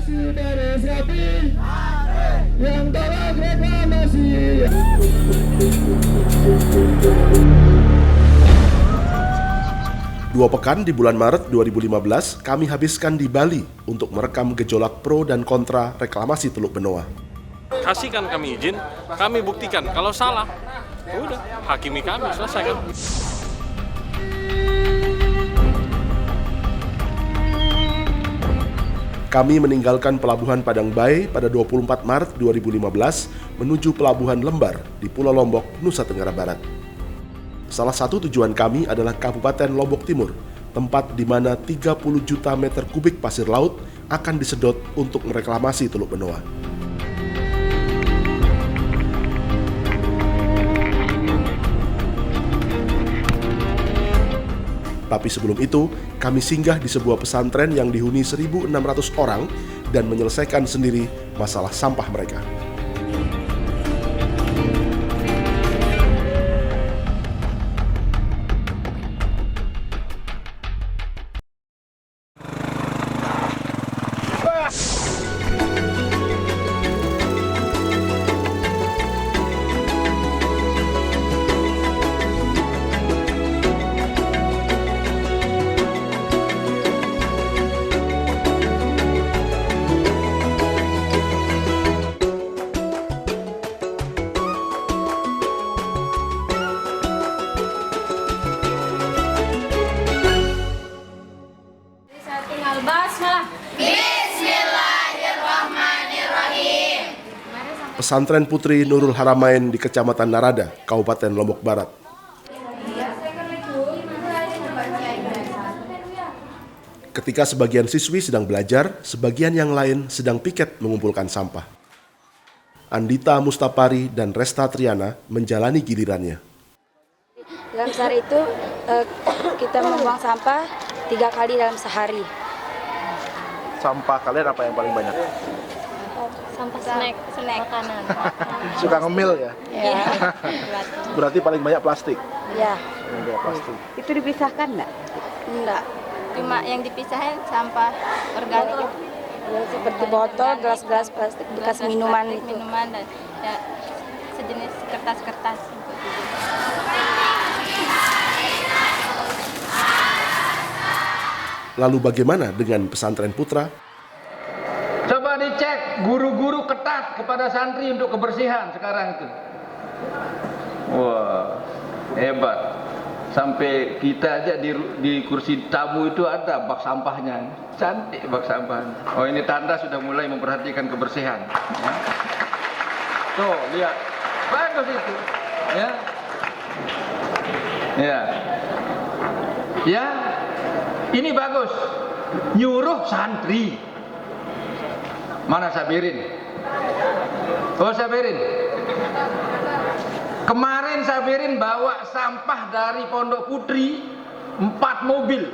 Masih beres rapi, yang tolak reklamasi. Dua pekan di bulan Maret 2015, kami habiskan di Bali untuk merekam gejolak pro dan kontra reklamasi Teluk Benoa. Kasihkan kami izin, kami buktikan. Kalau salah, udah, hakimi kami, selesai kan. Kami meninggalkan Pelabuhan Padang Bay pada 24 Maret 2015 menuju Pelabuhan Lembar di Pulau Lombok, Nusa Tenggara Barat. Salah satu tujuan kami adalah Kabupaten Lombok Timur, tempat di mana 30 juta meter kubik pasir laut akan disedot untuk mereklamasi Teluk Benoa. Tapi sebelum itu, kami singgah di sebuah pesantren yang dihuni 1.600 orang dan menyelesaikan sendiri masalah sampah mereka. Pesantren Putri Nurul Haramain di Kecamatan Narada, Kabupaten Lombok Barat. Ketika sebagian siswi sedang belajar, sebagian yang lain sedang piket mengumpulkan sampah. Andita Mustapari dan Resta Triana menjalani gilirannya. Dalam sehari itu kita membuang sampah 3 kali dalam sehari. Sampah kalian apa yang paling banyak? Sampah snack makanan. Suka ngemil ya? Ya. Berarti paling banyak plastik? Ya. Plastik. Itu dipisahkan enggak? Enggak. Cuma yang dipisahin sampah organik. Ya, seperti botol, gelas-gelas plastik bekas minuman itu. Minuman dan ya, sejenis kertas-kertas. Lalu bagaimana dengan pesantren Putra? Coba dicek guru-guru ketat kepada santri untuk kebersihan sekarang itu. Wah, hebat. Sampai kita aja di kursi tamu itu ada bak sampahnya. Cantik bak sampahnya. Oh, ini tanda sudah mulai memperhatikan kebersihan. Ya. Tuh, lihat. Bagus itu. Ya. Ya. Ya. Ini bagus. Nyuruh santri. Mana Sabirin? Oh, Sabirin. Kemarin Sabirin bawa sampah dari Pondok Putri 4 mobil.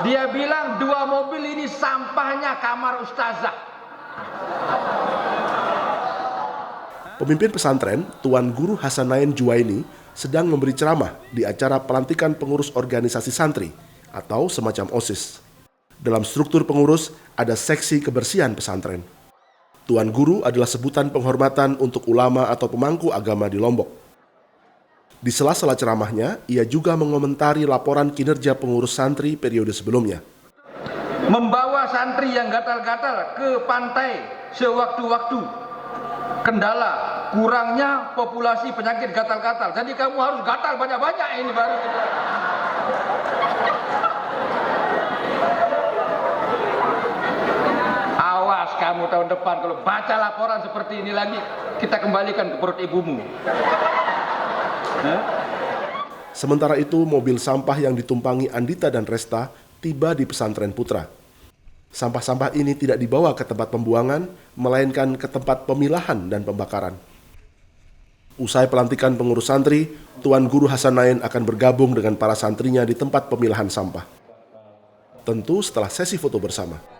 Dia bilang 2 mobil ini sampahnya kamar ustazah. Pemimpin pesantren, Tuan Guru Hasanain Juwaini, sedang memberi ceramah di acara pelantikan pengurus organisasi santri atau semacam OSIS. Dalam struktur pengurus, ada seksi kebersihan pesantren. Tuan Guru adalah sebutan penghormatan untuk ulama atau pemangku agama di Lombok. Di sela-sela ceramahnya, ia juga mengomentari laporan kinerja pengurus santri periode sebelumnya. Membawa santri yang gatal-gatal ke pantai sewaktu-waktu. Kendala, kurangnya populasi penyakit gatal-gatal. Jadi kamu harus gatal banyak-banyak ini baru kita. Awas kamu tahun depan kalau baca laporan seperti ini lagi, kita kembalikan ke perut ibumu. Sementara itu, mobil sampah yang ditumpangi Andita dan Resta tiba di pesantren Putra. Sampah-sampah ini tidak dibawa ke tempat pembuangan, melainkan ke tempat pemilahan dan pembakaran. Usai pelantikan pengurus santri, Tuan Guru Hasanain akan bergabung dengan para santrinya di tempat pemilahan sampah. Tentu setelah sesi foto bersama.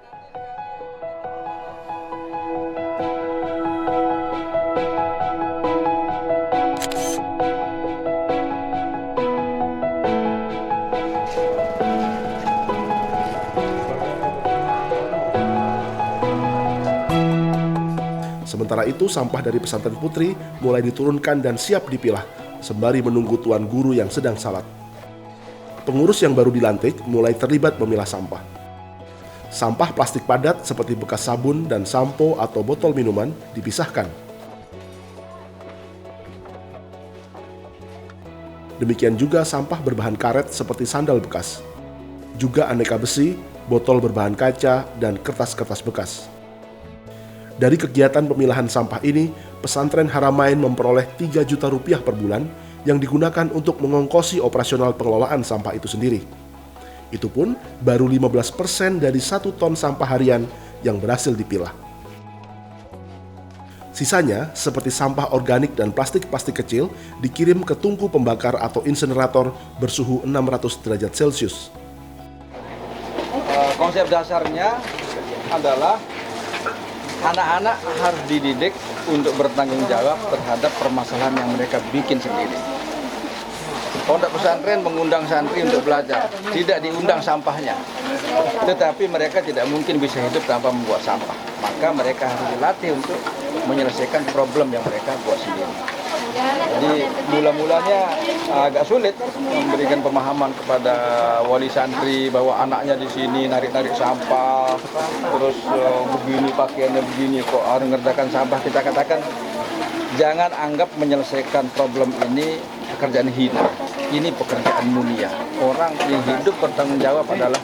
Sementara itu, sampah dari pesantren Putri mulai diturunkan dan siap dipilah, sembari menunggu tuan guru yang sedang salat. Pengurus yang baru dilantik mulai terlibat memilah sampah. Sampah plastik padat seperti bekas sabun dan sampo atau botol minuman dipisahkan. Demikian juga sampah berbahan karet seperti sandal bekas. Juga aneka besi, botol berbahan kaca, dan kertas-kertas bekas. Dari kegiatan pemilahan sampah ini, pesantren Haramain memperoleh 3 juta rupiah per bulan yang digunakan untuk mengongkosi operasional pengelolaan sampah itu sendiri. Itu pun baru 15% dari 1 ton sampah harian yang berhasil dipilah. Sisanya, seperti sampah organik dan plastik-plastik kecil, dikirim ke tungku pembakar atau insinerator bersuhu 600 derajat Celcius. Konsep dasarnya adalah anak-anak harus dididik untuk bertanggung jawab terhadap permasalahan yang mereka bikin sendiri. Pondok pesantren mengundang santri untuk belajar, tidak diundang sampahnya. Tetapi mereka tidak mungkin bisa hidup tanpa membuat sampah. Maka mereka harus dilatih untuk menyelesaikan problem yang mereka buat sendiri. Jadi mula-mulanya agak sulit memberikan pemahaman kepada wali santri bahwa anaknya di sini narik-narik sampah, terus begini pakaiannya begini kok harus mengerjakan sampah. Kita katakan jangan anggap menyelesaikan problem ini pekerjaan hina. Ini pekerjaan mulia. Orang yang hidup bertanggung jawab adalah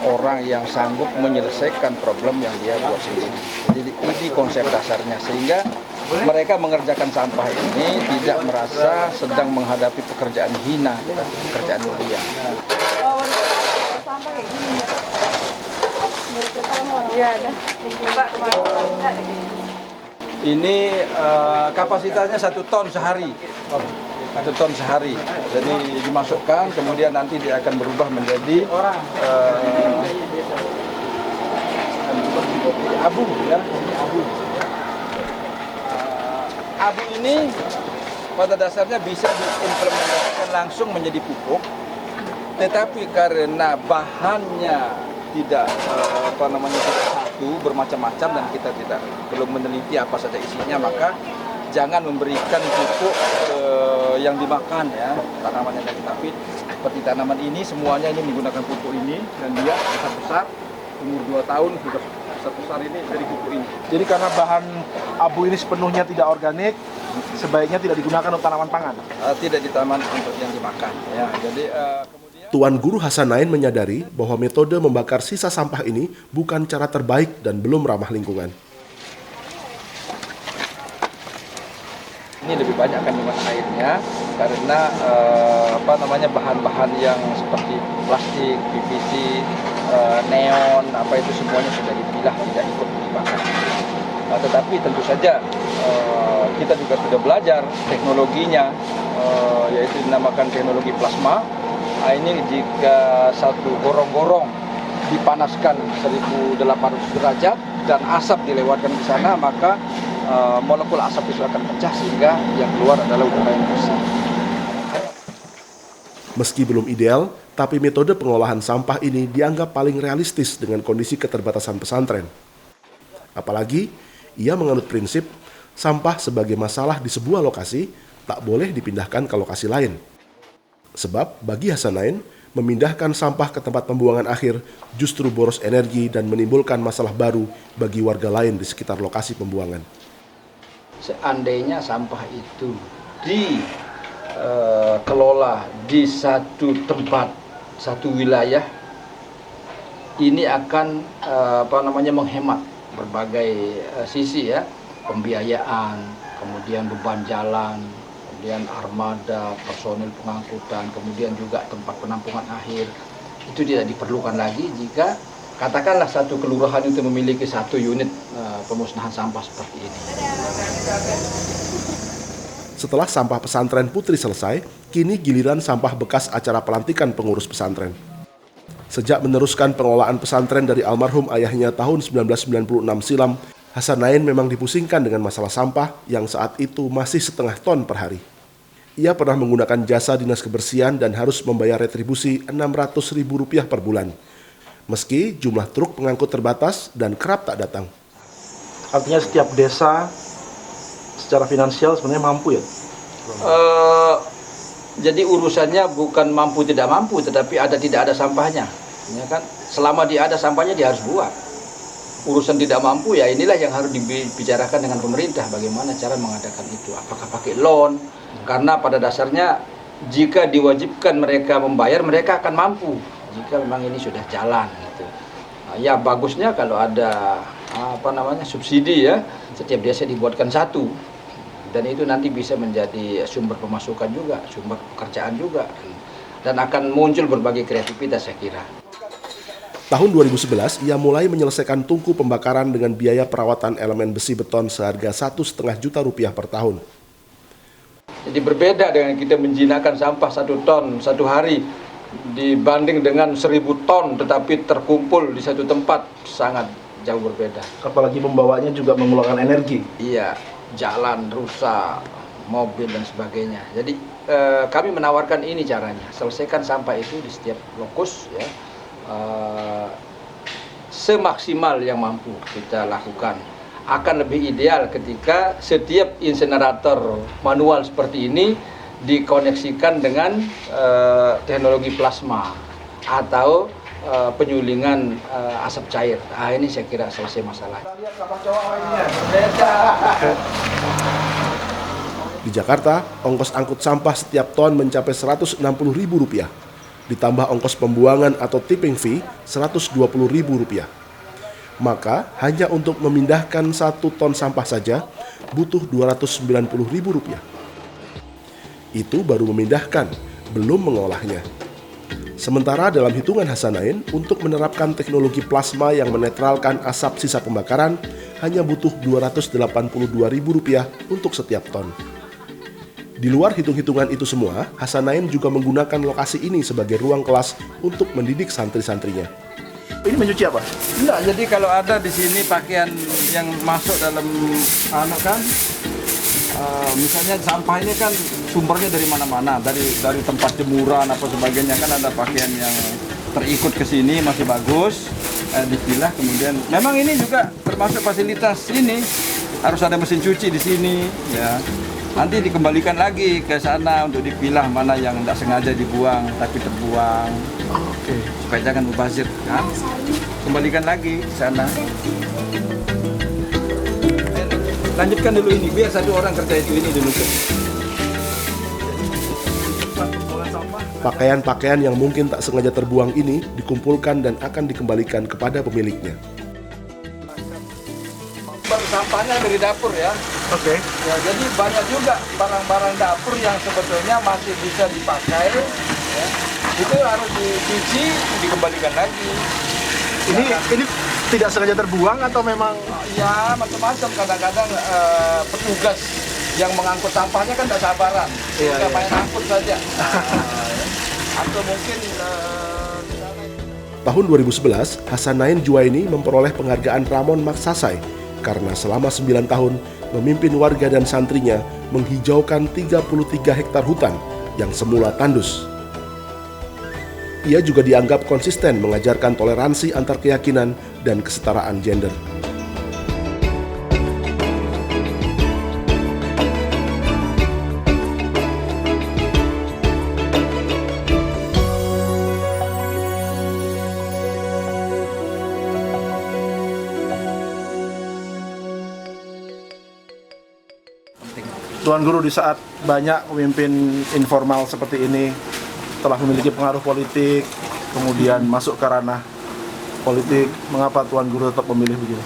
orang yang sanggup menyelesaikan problem yang dia buat sendiri. Jadi ini konsep dasarnya, sehingga mereka mengerjakan sampah ini tidak merasa sedang menghadapi pekerjaan hina, tapi pekerjaan mulia. Ini kapasitasnya 1 ton sehari. 1 ton sehari, jadi dimasukkan, kemudian nanti dia akan berubah menjadi abu, ya. Abu ini pada dasarnya bisa diimplementasikan langsung menjadi pupuk, tetapi karena bahannya tidak tidak satu, bermacam-macam, dan kita belum meneliti apa saja isinya, maka jangan memberikan pupuk yang dimakan, ya, tanaman yang tapi seperti tanaman ini semuanya ini menggunakan pupuk ini, dan dia besar-besar, umur 2 tahun sudah besar-besar ini dari pupuk ini. Jadi karena bahan abu ini sepenuhnya tidak organik, sebaiknya tidak digunakan untuk tanaman pangan. Tidak di taman untuk yang dimakan, ya. Jadi kemudian Tuan Guru Hasanain menyadari bahwa metode membakar sisa sampah ini bukan cara terbaik dan belum ramah lingkungan. ini lebih banyak kandungan airnya karena bahan-bahan yang seperti plastik, PVC, neon, itu semuanya sudah dipilah, tidak ikut dibakar. Tetapi tentu saja kita juga sudah belajar teknologinya, yaitu dinamakan teknologi plasma. Ini jika satu gorong-gorong dipanaskan 1800 derajat dan asap dilewatkan ke sana, maka molekul asap itu akan pecah sehingga yang keluar adalah udara yang bersih. Meski belum ideal, tapi metode pengolahan sampah ini dianggap paling realistis dengan kondisi keterbatasan pesantren. Apalagi, ia menganut prinsip sampah sebagai masalah di sebuah lokasi tak boleh dipindahkan ke lokasi lain. Sebab bagi Hasanain, memindahkan sampah ke tempat pembuangan akhir justru boros energi dan menimbulkan masalah baru bagi warga lain di sekitar lokasi pembuangan. Seandainya sampah itu dikelola di satu tempat, satu wilayah, ini akan menghemat berbagai sisi, ya, pembiayaan, kemudian beban jalan, kemudian armada, personil pengangkutan, kemudian juga tempat penampungan akhir. Itu tidak diperlukan lagi jika katakanlah satu kelurahan itu memiliki satu unit pemusnahan sampah seperti ini. Setelah sampah pesantren Putri selesai, kini giliran sampah bekas acara pelantikan pengurus pesantren. Sejak meneruskan pengelolaan pesantren dari almarhum ayahnya tahun 1996 silam, Hasanain memang dipusingkan dengan masalah sampah yang saat itu masih 0,5 ton per hari. Ia pernah menggunakan jasa dinas kebersihan dan harus membayar retribusi Rp600.000 per bulan. Meski jumlah truk pengangkut terbatas dan kerap tak datang. Artinya setiap desa secara finansial sebenarnya mampu ya? Jadi urusannya bukan mampu tidak mampu, tetapi tidak ada sampahnya, ya kan? Selama dia ada sampahnya dia harus buat. Urusan tidak mampu ya inilah yang harus dibicarakan dengan pemerintah, bagaimana cara mengadakan itu. Apakah pakai loan? Karena pada dasarnya jika diwajibkan mereka membayar, mereka akan mampu. Jika memang ini sudah jalan, gitu. Nah, ya bagusnya kalau ada subsidi ya, setiap desa dibuatkan satu. Dan itu nanti bisa menjadi sumber pemasukan juga, sumber pekerjaan juga, dan akan muncul berbagai kreativitas saya kira. Tahun 2011, ia mulai menyelesaikan tungku pembakaran dengan biaya perawatan elemen besi beton seharga Rp1,5 juta per tahun. Jadi berbeda dengan kita menjinakkan sampah 1 ton satu hari dibanding dengan 1.000 ton tetapi terkumpul di satu tempat, sangat jauh berbeda. Apalagi membawanya juga mengeluarkan energi. Iya. Jalan rusak, mobil dan sebagainya. Jadi kami menawarkan ini caranya, selesaikan sampah itu di setiap lokus ya, semaksimal yang mampu kita lakukan. Akan lebih ideal ketika setiap insinerator manual seperti ini dikoneksikan dengan teknologi plasma atau penyulingan asap cair. Ini saya kira selesai masalah. Di Jakarta, ongkos angkut sampah setiap ton mencapai Rp160.000, ditambah ongkos pembuangan atau tipping fee Rp120.000. Maka hanya untuk memindahkan 1 ton sampah saja butuh Rp290.000. Itu baru memindahkan, belum mengolahnya. Sementara dalam hitungan Hasanain, untuk menerapkan teknologi plasma yang menetralkan asap sisa pembakaran, hanya butuh Rp282.000 untuk setiap ton. Di luar hitung-hitungan itu semua, Hasanain juga menggunakan lokasi ini sebagai ruang kelas untuk mendidik santri-santrinya. Ini mencuci apa? Enggak, jadi kalau ada di sini pakaian yang masuk dalam misalnya sampah ini kan sumbernya dari mana-mana, dari tempat jemuran apa sebagainya, kan ada pakaian yang terikut ke sini masih bagus, dipilah kemudian. Memang ini juga termasuk fasilitas ini, harus ada mesin cuci di sini ya. Nanti dikembalikan lagi ke sana untuk dipilah mana yang tidak sengaja dibuang tapi terbuang. Oke, supaya jangan mubazir. Kembalikan lagi ke sana. Lanjutkan dulu ini, biar satu orang kerja ini dulu. Pakaian-pakaian yang mungkin tak sengaja terbuang ini dikumpulkan dan akan dikembalikan kepada pemiliknya. Sampahnya dari dapur ya. Oke. Ya, jadi banyak juga barang-barang dapur yang sebetulnya masih bisa dipakai. Ya. Itu harus dicuci, dikembalikan lagi. Ini tidak sengaja terbuang atau memang? Ya macam-macam, kadang-kadang petugas yang mengangkut sampahnya kan tidak sabaran, sudah main angkut saja. Atau mungkin Tahun 2011, Hasanain Juwaini memperoleh penghargaan Ramon Magsasai karena selama 9 tahun memimpin warga dan santrinya menghijaukan 33 hektar hutan yang semula tandus. Ia juga dianggap konsisten mengajarkan toleransi antar keyakinan dan kesetaraan gender. Tuan Guru, di saat banyak pemimpin informal seperti ini telah memiliki pengaruh politik, kemudian masuk ke ranah politik, mengapa Tuan Guru tetap memilih begini?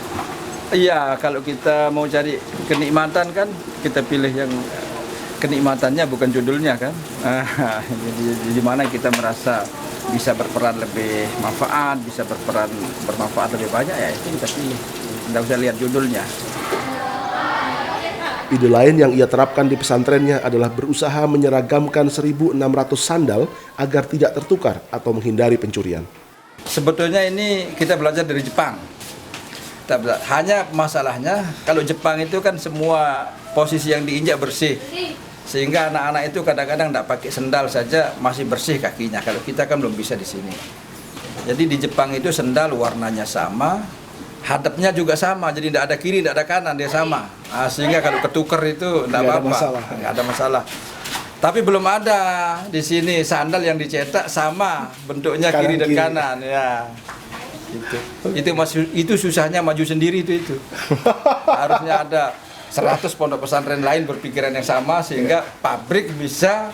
iya, kalau kita mau cari kenikmatan kan kita pilih yang kenikmatannya bukan judulnya kan. Jadi di mana kita merasa bisa berperan lebih manfaat, bisa bermanfaat lebih banyak, ya itu kita pilih. Tidak usah lihat judulnya. Ide lain yang ia terapkan di pesantrennya adalah berusaha menyeragamkan 1.600 sandal agar tidak tertukar atau menghindari pencurian. Sebetulnya ini kita belajar dari Jepang. Hanya masalahnya kalau Jepang itu kan semua posisi yang diinjak bersih. Sehingga anak-anak itu kadang-kadang tidak pakai sendal saja masih bersih kakinya. Kalau kita kan belum bisa di sini. Jadi di Jepang itu sendal warnanya sama, hadapnya juga sama, jadi tidak ada kiri, tidak ada kanan, dia sama. Sehingga kalau ketuker itu tidak apa-apa, nggak ada masalah. Tapi belum ada di sini sandal yang dicetak sama bentuknya kiri dan kanan, ya. Itu susahnya maju sendiri itu. Harusnya ada 100 pondok pesantren lain berpikiran yang sama sehingga pabrik bisa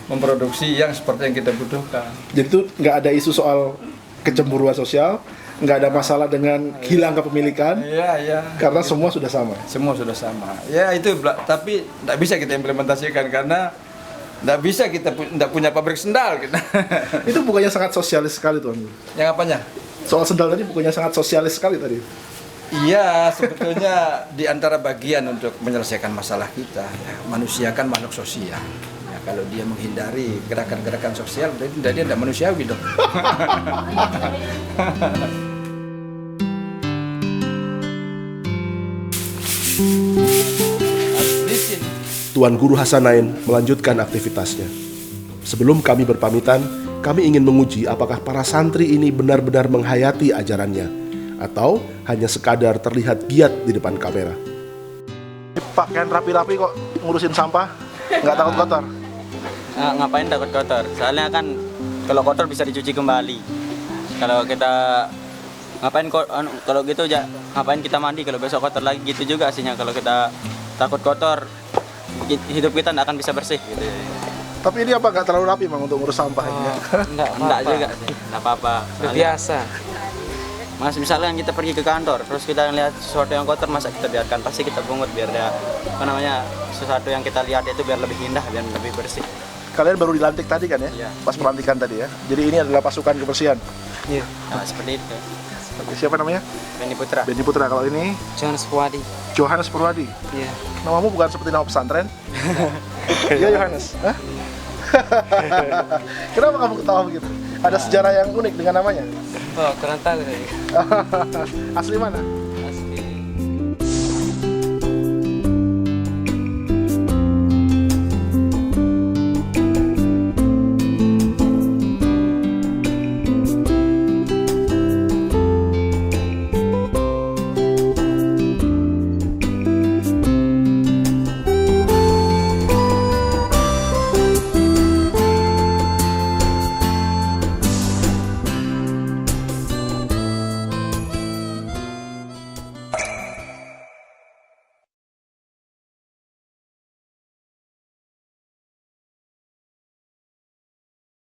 memproduksi yang seperti yang kita butuhkan. Jadi itu nggak ada isu soal kecemburuan sosial, nggak ada masalah dengan hilang kepemilikan, karena semua sudah sama. Semua sudah sama. Ya itu, tapi tidak bisa kita implementasikan karena tidak bisa kita tidak punya pabrik sendal. Itu bukannya sangat sosialis sekali Tuan Guru? Yang apanya? Soal sendal tadi bukannya sangat sosialis sekali tadi? Iya, sebetulnya di antara bagian untuk menyelesaikan masalah kita, ya, manusia kan makhluk sosial. Ya, kalau dia menghindari gerakan-gerakan sosial, berarti dia tidak manusiawi dong. Tuan Guru Hasanain melanjutkan aktivitasnya. Sebelum kami berpamitan, kami ingin menguji apakah para santri ini benar-benar menghayati ajarannya atau hanya sekadar terlihat giat di depan kamera. Pakaian rapi-rapi kok ngurusin sampah, nggak takut kotor? Ngapain takut kotor? Soalnya kan kalau kotor bisa dicuci kembali. Kalau kita ngapain kalau gitu aja, ngapain kita mandi kalau besok kotor lagi, gitu juga aslinya. Kalau kita takut kotor, hidup kita nggak akan bisa bersih gitu. Tapi ini apa nggak terlalu rapi Mang untuk ngurus sampah ini? Enggak juga sih, nggak apa-apa. Biasa. Mas, misalnya kita pergi ke kantor, terus kita lihat sesuatu yang kotor, masa kita biarkan? Pasti kita pungut biar dia, sesuatu yang kita lihat itu biar lebih indah, biar lebih bersih. Kalian baru dilantik tadi kan ya? Iya. Pas pelantikan tadi ya? Jadi ini adalah pasukan kebersihan? Iya. Nah, seperti itu. Siapa namanya? Benny Putra. Benny Putra. Kalau ini? Johannes Purwadi. Johannes Purwadi? Iya. Namamu bukan seperti nama pesantren? Iya Johannes? Hah? Kenapa kamu ketawa begitu? Ada sejarah yang unik dengan namanya? Oh, kurang tahu. Asli mana?